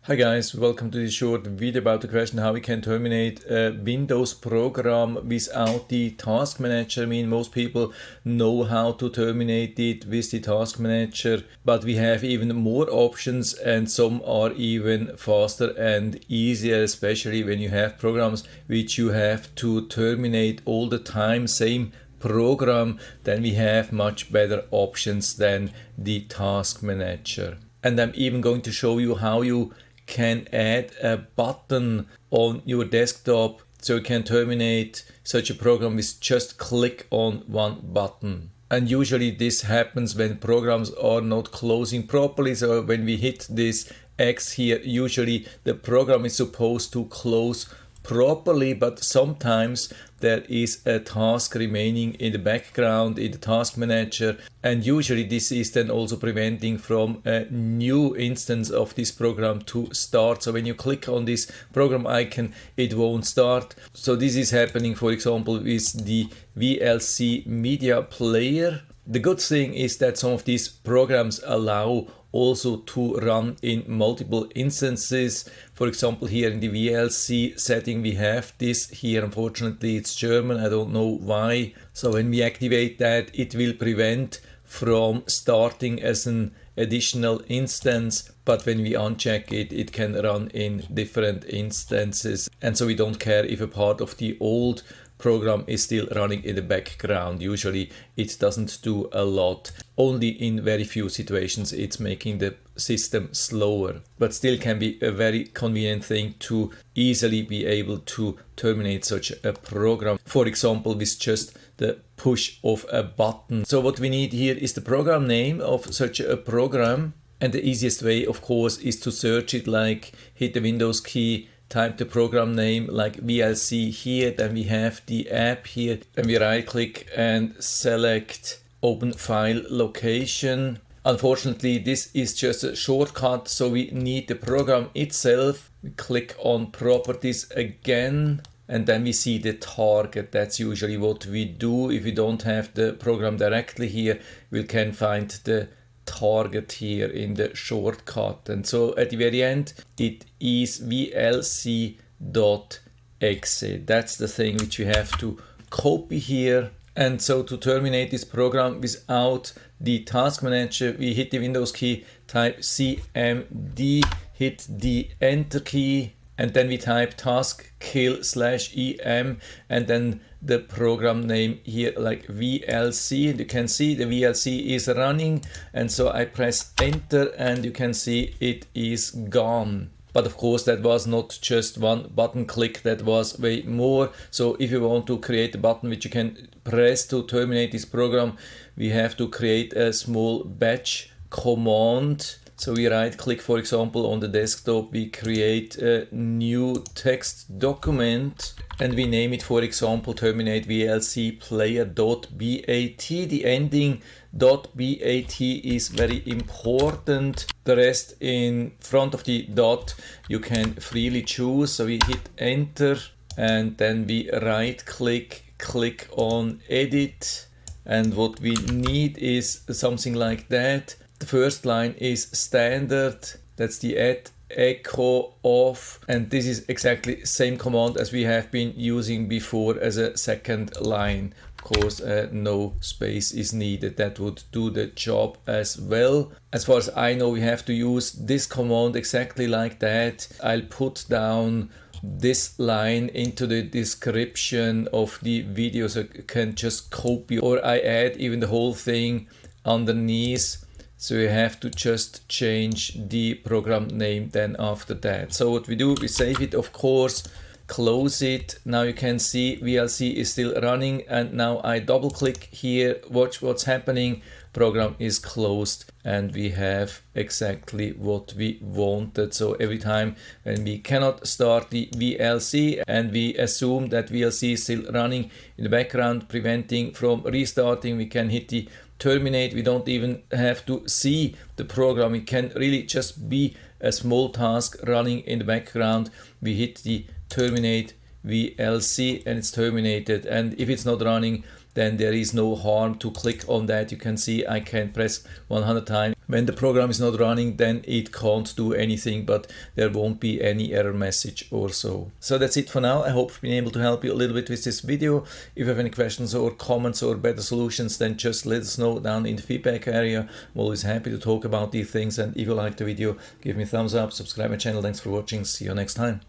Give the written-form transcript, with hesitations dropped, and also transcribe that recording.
Hi guys, welcome to this short video about the question how we can terminate a Windows program without the task manager. I mean, most people know how to terminate it with the task manager, but we have even more options and some are even faster and easier, especially when you have programs which you have to terminate all the time, same program. Then we have much better options than the task manager. And I'm even going to show you how you can add a button on your desktop so you can terminate such a program with just click on one button. And usually this happens when programs are not closing properly. So when we hit this X here, usually the program is supposed to close properly, but sometimes there is a task remaining in the background in the task manager, and usually this is then also preventing from a new instance of this program to start. So when you click on this program icon, it won't start. So this is happening, for example, with the VLC media player. The good thing is that some of these programs allow also to run in multiple instances. For example, here in the VLC setting we have this here. Unfortunately it's German, I don't know why. So when we activate that, it will prevent from starting as an additional instance, but when we uncheck it, it can run in different instances, and so we don't care if a part of the old program is still running in the background. Usually it doesn't do a lot. Only in very few situations it's making the system slower, but still can be a very convenient thing to easily be able to terminate such a program, for example with just the push of a button. So what we need here is the program name of such a program, and the easiest way of course is to search it, like hit the Windows key, type the program name like VLC here, then we have the app here, then we right click and select open file location. Unfortunately this is just a shortcut, so we need the program itself. We click on properties again and then we see the target. That's usually what we do. If we don't have the program directly here, we can find the target here in the shortcut, and so at the very end it is vlc.exe. That's the thing which we have to copy here. And so to terminate this program without the task manager, we hit the Windows key, type cmd, hit the enter key, and then we type task kill /em and then the program name here like VLC, and you can see the VLC is running, and so I press enter and you can see it is gone. But of course that was not just one button click, that was way more. So if you want to create a button which you can press to terminate this program, we have to create a small batch command. So we right click, for example, on the desktop, we create a new text document and we name it, for example, terminate VLC player.bat. The ending .bat is very important. The rest in front of the dot you can freely choose. So we hit enter and then we right click, click on edit, and what we need is something like that. The first line is standard, that's the add echo off, and this is exactly the same command as we have been using before as a second line. Of course no space is needed, that would do the job as well. As far as I know, we have to use this command exactly like that. I'll put down this line into the description of the video so you can just copy, or I add even the whole thing underneath. So you have to just change the program name then after that. So what we do, we save it, of course, close it. Now you can see VLC is still running, and now I double click here, watch what's happening. Program is closed and we have exactly what we wanted. So every time when we cannot start the VLC and we assume that VLC is still running in the background preventing from restarting, we can hit the terminate. We don't even have to see the program, it can really just be a small task running in the background. We hit the terminate VLC and it's terminated, and if it's not running then there is no harm to click on that. You can see I can press 100 times. When the program is not running, then it can't do anything, but there won't be any error message or so. So that's it for now. I hope I've been able to help you a little bit with this video. If you have any questions or comments or better solutions, then just let us know down in the feedback area. I'm always happy to talk about these things. And if you like the video, give me a thumbs up, subscribe my channel. Thanks for watching. See you next time.